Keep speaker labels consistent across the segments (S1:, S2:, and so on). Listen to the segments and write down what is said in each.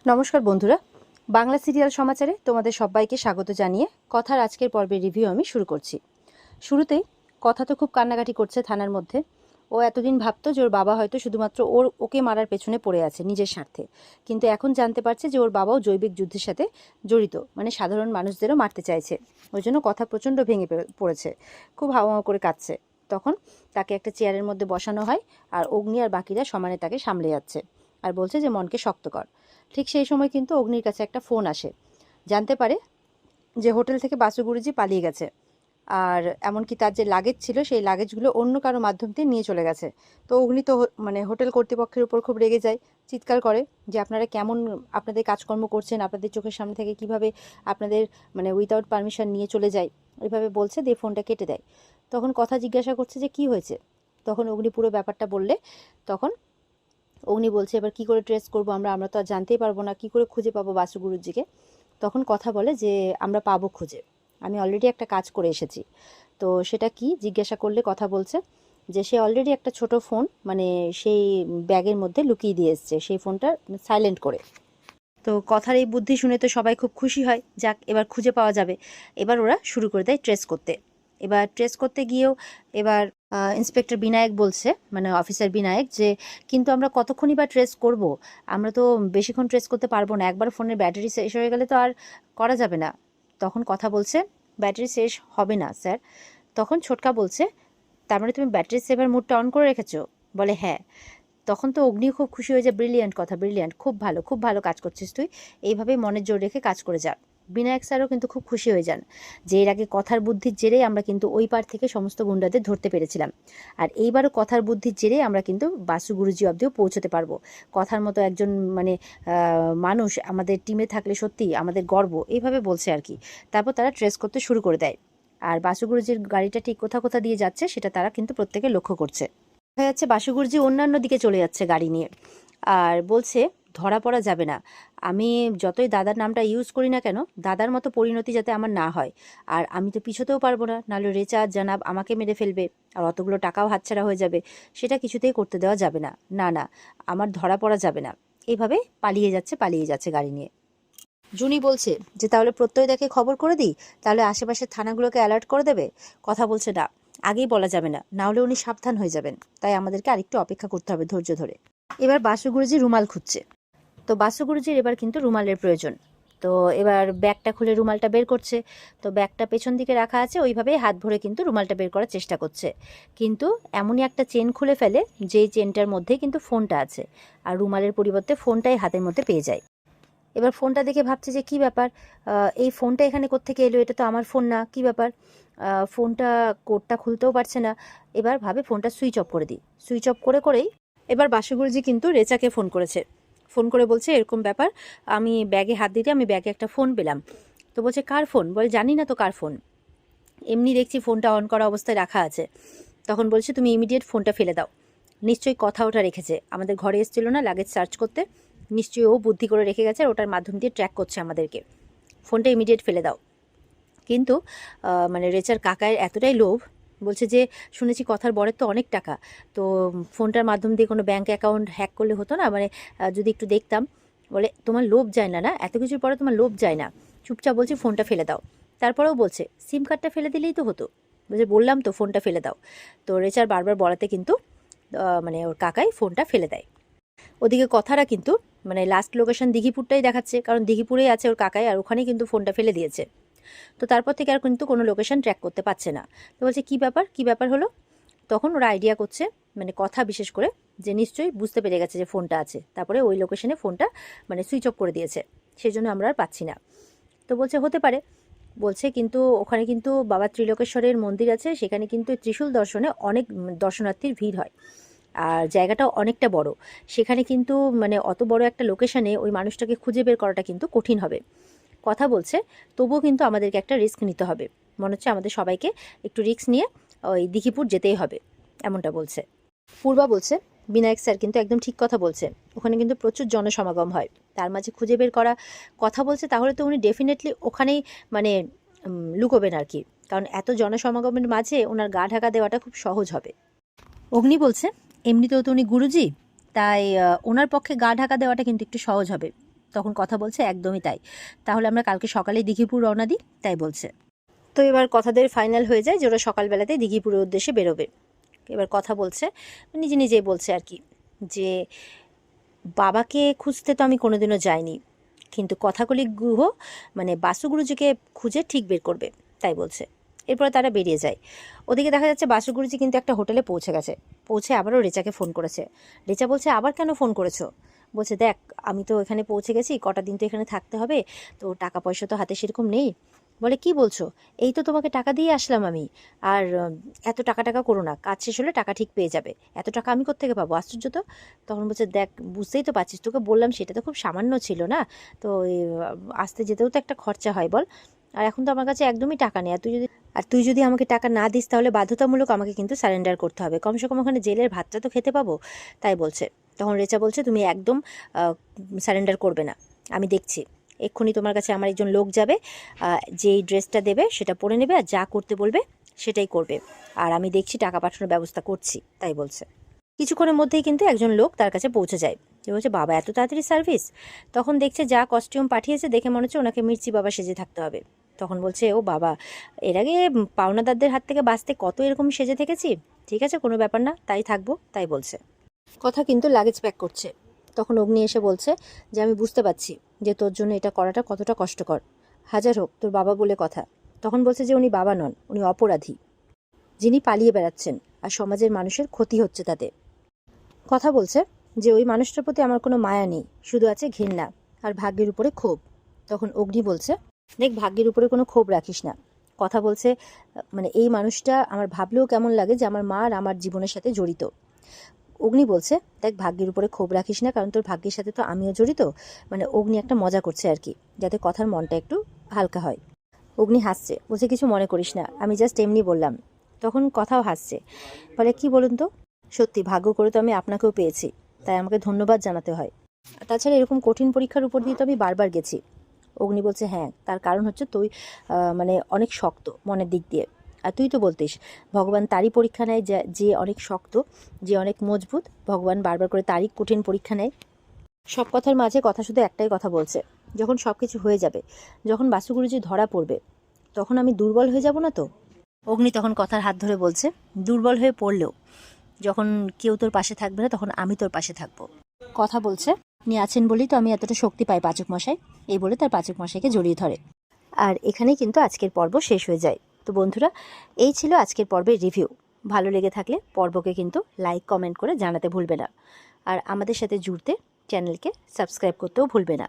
S1: নমস্কার বন্ধুরা, বাংলা সিরিয়াল সমাচারে তোমাদের সবাইকে স্বাগত জানিয়ে কথার আজকের পর্বের রিভিউ আমি শুরু করছি। শুরুতেই কথা তো খুব কান্নাকাটি করছে থানার মধ্যে। ও এতদিন ভাবতো যে ওর বাবা হয়তো শুধুমাত্র ওকে মারার পেছনে পড়ে আছে নিজের স্বার্থে, কিন্তু এখন জানতে পারছে যে ওর বাবাও জৈবিক যুদ্ধের সাথে জড়িত, মানে সাধারণ মানুষদেরও মারতে চাইছে। ওই জন্য কথা প্রচণ্ড ভেঙে পড়েছে, খুব হাওয়া করে কাঁদছে। তখন তাকে একটা চেয়ারের মধ্যে বসানো হয়, আর অগ্নি আর বাকিরা সমানে তাকে সামলে যাচ্ছে আর বলছে যে মনকে শক্ত কর। ঠিক সেই সময় কিন্তু অগ্নির কাছে একটা ফোন আসে। জানতে পারে যে হোটেল থেকে বাসু গুরুজি পালিয়ে গেছে, আর এমনকি তার যে লাগেজ ছিল সেই লাগেজগুলো অন্য কারো মাধ্যম দিয়ে নিয়ে চলে গেছে। তো অগ্নি তো মানে হোটেল কর্তৃপক্ষের উপর খুব রেগে যায়, চিৎকার করে যে আপনারা কেমন আপনাদের কাজকর্ম করছেন, আপনাদের চোখের সামনে থেকে কিভাবে আপনাদের মানে উইদাউট পারমিশন নিয়ে চলে যায়, এইভাবে বলছে, দিয়ে ফোনটা কেটে দেয়। তখন কথা জিজ্ঞাসা করছে যে কি হয়েছে। তখন অগ্নি পুরো ব্যাপারটা বললে তখন অগ্নি বলছে এবার কি করে ট্রেস করবো আমরা তো আর জানতেই পারবো না, কি করে খুঁজে পাবো বাসু গুরুজিকে। তখন কথা বলে যে আমরা পাবো খুঁজে, আমি অলরেডি একটা কাজ করে এসেছি। তো সেটা কি জিজ্ঞাসা করলে কথা বলছে যে সে অলরেডি একটা ছোট ফোন মানে সেই ব্যাগের মধ্যে লুকিয়ে দিয়ে এসছে, সেই ফোনটা সাইলেন্ট করে। তো কথার এই বুদ্ধি শুনে তো সবাই খুব খুশি হয়, যাক এবার খুঁজে পাওয়া যাবে। এবার ওরা শুরু করে দেয় ট্রেস করতে। এবার ট্রেস করতে গিয়েও এবার ইন্সপেক্টর বিনায়ক বলছে, মানে অফিসার বিনায়ক, যে কিন্তু আমরা কতক্ষণই বা ট্রেস করব, আমরা তো বেশিক্ষণ ট্রেস করতে পারবো না, একবার ফোনের ব্যাটারি শেষ হয়ে গেলে তো আর করা যাবে না। তখন কথা বলছে ব্যাটারি শেষ হবে না স্যার। তখন ছোটকা বলছে তার মানে তুমি ব্যাটারি সেভার মোডটা অন করে রেখেছো? বলে হ্যাঁ। তখন তো অগ্নি খুব খুশি হয়ে যায়, ব্রিলিয়ান্ট কথা, ব্রিলিয়ান্ট, খুব ভালো কাজ করছিস তুই, এইভাবেই মনের জোর রেখে কাজ করে যা। বিনায়ক স্যারও কিন্তু খুব খুশি হয়ে যান যে এর আগে কথার বুদ্ধির জেরেই আমরা কিন্তু ওই পার থেকে সমস্ত গুন্ডাদের ধরতে পেরেছিলাম, আর এইবারও কথার বুদ্ধির জেরেই আমরা কিন্তু বাসু গুরুজি অবধিও পৌঁছতে পারবো। কথার মতো একজন মানে মানুষ আমাদের টিমে থাকলে সত্যি আমাদের গর্ব, এইভাবে বলছে আর কি। তারপর তারা ট্রেস করতে শুরু করে দেয়, আর বাসু গুরুজির গাড়িটা ঠিক কোথা দিয়ে যাচ্ছে সেটা তারা কিন্তু প্রত্যেকে লক্ষ্য করছে। দেখা যাচ্ছে বাসু গুরুজি অন্যান্য দিকে চলে যাচ্ছে গাড়ি নিয়ে, আর বলছে ধরা পড়া যাবে না, আমি যতই দাদার নামটা ইউজ করি না কেন, দাদার মতো পরিণতি যাতে আমার না হয়। আর আমি তো পিছোতেও পারবো না, নাহলে রেচা জানাব আমাকে মেরে ফেলবে, আর অতগুলো টাকাও হাতছাড়া হয়ে যাবে, সেটা কিছুতেই করতে দেওয়া যাবে না, না না, আমার ধরা পড়া যাবে না। এইভাবে পালিয়ে যাচ্ছে গাড়ি নিয়ে। জুনি বলছে যে তাহলে প্রত্যয় দেখে খবর করে দিই, তাহলে আশেপাশের থানাগুলোকে অ্যালার্ট করে দেবে। কথা বলছে না, আগেই বলা যাবে না, না হলে উনি সাবধান হয়ে যাবেন, তাই আমাদেরকে আরেকটু অপেক্ষা করতে হবে ধৈর্য ধরে। এবার বাসু গুরুজি রুমাল খুঁজছে। তো বাসু গুরুজির এবার কিন্তু রুমালের প্রয়োজন। তো এবার ব্যাগটা খুলে রুমালটা বের করছে। তো ব্যাগটা পেছন দিকে রাখা আছে, ওইভাবেই হাত ভরে কিন্তু রুমালটা বের করার চেষ্টা করছে, কিন্তু এমনই একটা চেন খুলে ফেলে যেই চেনটার মধ্যে কিন্তু ফোনটা আছে, আর রুমালের পরিবর্তে ফোনটাই হাতের মধ্যে পেয়ে যায়। এবার ফোনটা দেখে ভাবছে যে কি ব্যাপার, এই ফোনটা এখানে কোত্থেকে এলো, এটা তো আমার ফোন না, কি ব্যাপার। ফোনটা কোডটা খুলতেও পারছে না। এবার ভাবে ফোনটা সুইচ অফ করে দিই। সুইচ অফ করেই এবার বাসুগুরুজি কিন্তু রেচাকে ফোন করেছে। ফোন করে বলছে এরকম ব্যাপার, আমি ব্যাগে হাত দিতে আমি ব্যাগে একটা ফোন পেলাম। তো বলছে কার ফোন? বলে জানি না তো কার ফোন, এমনি দেখছি ফোনটা অন করা অবস্থায় রাখা আছে। তখন বলছে তুমি ইমিডিয়েট ফোনটা ফেলে দাও। নিশ্চয়ই কথা ওটা রেখেছে, আমাদের ঘরে এসেছিল না লাগেজ সার্চ করতে, নিশ্চয়ই ও বুদ্ধি করে রেখে গেছে, আর ওটার মাধ্যম দিয়ে ট্র্যাক করছে আমাদেরকে। ফোনটা ইমিডিয়েট ফেলে দাও। কিন্তু মানে রেচার কাকায়ের এতটাই লোভ, বলছে যে শুনেছি কথার বরের তো অনেক টাকা, তো ফোনটার মাধ্যম দিয়ে কোনো ব্যাঙ্ক অ্যাকাউন্ট হ্যাক করলে হতো না, মানে যদি একটু দেখতাম। বলে তোমার লোভ যায় না, না এত কিছুর পরে তোমার লোভ যায় না, চুপচাপ বলছি ফোনটা ফেলে দাও। তারপরেও বলছে সিম কার্ডটা ফেলে দিলেই তো হতো। বলছে বললাম তো ফোনটা ফেলে দাও। তো রেচার বারবার বলাতে কিন্তু মানে ওর কাকাই ফোনটা ফেলে দেয়। ওদিকে কথারা কিন্তু মানে লাস্ট লোকেশন দিঘিপুরটাই দেখাচ্ছে, কারণ দিঘিপুরেই আছে ওর কাকাই, আর ওখানেই কিন্তু ফোনটা ফেলে দিয়েছে। তো তারপর থেকে আর কিন্তু কোনো লোকেশন ট্র্যাক করতে পারছে না। তো বলছে কী ব্যাপার হলো। তখন ওরা আইডিয়া করছে, মানে কথা বিশেষ করে, যে নিশ্চয়ই বুঝতে পেরে গেছে যে ফোনটা আছে, তারপরে ওই লোকেশনে ফোনটা মানে সুইচ অফ করে দিয়েছে, সেই জন্য আমরা আর পাচ্ছি না। তো বলছে হতে পারে। বলছে কিন্তু ওখানে কিন্তু বাবা ত্রিলোকেশ্বরের মন্দির আছে, সেখানে কিন্তু ত্রিশূল দর্শনে অনেক দর্শনার্থীর ভিড় হয়, আর জায়গাটাও অনেকটা বড়। সেখানে কিন্তু মানে অত বড় একটা লোকেশনে ওই মানুষটাকে খুঁজে বের করাটা কিন্তু কঠিন হবে। কথা বলছে তবুও কিন্তু আমাদেরকে একটা রিস্ক নিতে হবে, মনে হচ্ছে আমাদের সবাইকে একটু রিস্ক নিয়ে ওই দিঘিপুর যেতেই হবে, এমনটা বলছে। পূর্বা বলছে বিনায়ক স্যার কিন্তু একদম ঠিক কথা বলছে, ওখানে কিন্তু প্রচুর জনসমাগম হয়, তার মাঝে খুঁজে বের করা। কথা বলছে তাহলে তো উনি ডেফিনেটলি ওখানেই মানে লুকোবেন আর কি, কারণ এত জনসমাগমের মাঝে ওনার গা ঢাকা দেওয়াটা খুব সহজ হবে। অগ্নি বলছে এমনিতেও তো উনি গুরুজি, তাই ওনার পক্ষে গা ঢাকা দেওয়াটা কিন্তু একটু সহজ হবে। তখন কথা বলছে একদমই তাই, তাহলে আমরা কালকে সকালেই দিঘিপুর রওনা দিই, তাই বলছে। তো এবার কথাদের ফাইনাল হয়ে যায় যে ওরা সকালবেলাতেই দিঘিপুরের উদ্দেশ্যে বেরোবে। এবার কথা বলছে, নিজে নিজেই বলছে আর কি, যে বাবাকে খুঁজতে তো আমি কোনোদিনও যাইনি, কিন্তু কথাকলি গুহ মানে বাসু গুরুজিকে খুঁজে ঠিক বের করবে, তাই বলছে। এরপরে তারা বেরিয়ে যায়। ওদিকে দেখা যাচ্ছে বাসু গুরুজি কিন্তু একটা হোটেলে পৌঁছে গেছে। পৌঁছে আবারও রেচাকে ফোন করেছে। রেচা বলছে, আবার কেন ফোন করেছো? বলছে, দেখ আমি তো এখানে পৌঁছে গেছি, কটা দিন তো এখানে থাকতে হবে, তো টাকা পয়সা তো হাতে সেরকম নেই। বলে, কি বলছো? এই তো তোমাকে টাকা দিয়ে আসলাম আমি। আর এত টাকা টাকা করো না, কাজ শেষ হলে টাকা ঠিক পেয়ে যাবে, এত টাকা আমি কোত্থেকে পাবো? আশ্চর্য তো। তখন বলছে, দেখ বুঝতেই তো পারছিস, তোকে বললাম সেটা তো খুব সামান্য ছিল না, তো আসতে যেতেও তো একটা খরচা হয় বল। আর এখন তো আমার কাছে একদমই টাকা নেই, আর তুই যদি আমাকে টাকা না দিস তাহলে বাধ্যতামূলক আমাকে কিন্তু সারেন্ডার করতে হবে, কমসে কম ওখানে জেলের ভাতটা তো খেতে পাবো, তাই বলছে। তখন রেচা বলছে, তুমি একদম সারেন্ডার করবে না, আমি দেখছি। এক্ষুনি তোমার কাছে আমার একজন লোক যাবে, যেই ড্রেসটা দেবে সেটা পরে নেবে, আর যা করতে বলবে সেটাই করবে, আর আমি দেখছি টাকা পাঠানোর ব্যবস্থা করছি, তাই বলছে। কিছুক্ষণের মধ্যেই কিন্তু একজন লোক তার কাছে পৌঁছে যায়। যে বলছে, বাবা এত তাড়াতাড়ি সার্ভিস? তখন দেখছে যা কস্টিউম পাঠিয়েছে দেখে মনে হচ্ছে ওনাকে মির্চি বাবা সেজে থাকতে হবে। তখন বলছে, ও বাবা, এর আগে পাওনাদারদের হাত থেকে বাঁচতে কত এরকম সেজে থেকেছি, ঠিক আছে কোনো ব্যাপার না, তাই থাকবো, তাই বলছে। কথা কিন্তু লাগেজ প্যাক করছে। তখন অগ্নি এসে বলছে যে, আমি বুঝতে পারছি যে তোর জন্য এটা করাটা কতটা কষ্টকর, হাজার হোক তোর বাবা বলে কথা। তখন বলছে যে উনি বাবা নন, উনি অপরাধী, যিনি পালিয়ে বেড়াচ্ছেন, আর সমাজের মানুষের ক্ষতি হচ্ছে তাতে। কথা বলছে যে ওই মানুষটার প্রতি আমার কোনো মায়া নেই, শুধু আছে ঘৃণা আর ভাগ্যের উপরে ক্ষোভ। তখন অগ্নি বলছে, দেখ ভাগ্যের উপরে কোনো ক্ষোভ রাখিস না। কথা বলছে, মানে এই মানুষটা আমার ভাবলেও কেমন লাগে যে আমার মা আর আমার জীবনের সাথে জড়িত। অগ্নি বলছে, দেখ ভাগ্যের উপরে ক্ষোভ রাখিস না, কারণ তোর ভাগ্যের সাথে তো আমিও জড়িত। মানে অগ্নি একটা মজা করছে আর কি, যাতে কথার মনটা একটু হালকা হয়। অগ্নি হাসছে, বলছে, কিছু মনে করিস না, আমি জাস্ট এমনি বললাম। তখন কথাও হাসছে, বলে, কি বলুন তো, সত্যি ভাগ্য করে তো আমি আপনাকেও পেয়েছি, তাই আমাকে ধন্যবাদ জানাতে হয়। আর তাছাড়া এরকম কঠিন পরীক্ষার উপর দিয়ে তো আমি বারবার গেছি। অগ্নি বলছে, হ্যাঁ তার কারণ হচ্ছে তুই মানে অনেক শক্ত মনের দিক দিয়ে। আর তুই তো বলতিস ভগবান তারই পরীক্ষা নেয়, যে অনেক শক্ত, যে অনেক মজবুত, ভগবান বারবার করে তারই কঠিন পরীক্ষা নেয়। সব কথার মাঝে কথা শুধু একটাই কথা বলছে, যখন সব কিছু হয়ে যাবে, যখন বাসু গুরুজি ধরা পড়বে, তখন আমি দুর্বল হয়ে যাব না তো? অগ্নি তখন কথার হাত ধরে বলছে, দুর্বল হয়ে পড়লেও যখন কেউ তোর পাশে থাকবে না, তখন আমি তোর পাশে থাকবো। কথা বলছে, আপনি আছেন বলেই তো আমি এতটা শক্তি পাই পাচক মশাই, এই বলে তার পাচক মশাইকে জড়িয়ে ধরে। আর এখানেই কিন্তু আজকের পর্ব শেষ হয়ে যায়। তো বন্ধুরা, এই ছিল আজকের পর্বের রিভিউ। ভালো লেগে থাকলে পর্বকে কিন্তু লাইক কমেন্ট করে জানাতে ভুলবে না, আর আমাদের সাথে জুড়তে চ্যানেলকে সাবস্ক্রাইব করতেও ভুলবে না।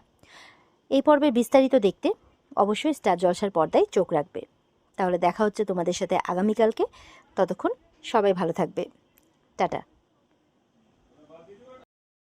S1: এই পর্বের বিস্তারিত দেখতে অবশ্যই স্টার জলসার পর্দায় চোখ রাখবে। তাহলে দেখা হচ্ছে তোমাদের সাথে আগামীকালকে। ততক্ষণ সবাই ভালো থাকবে। টাটা।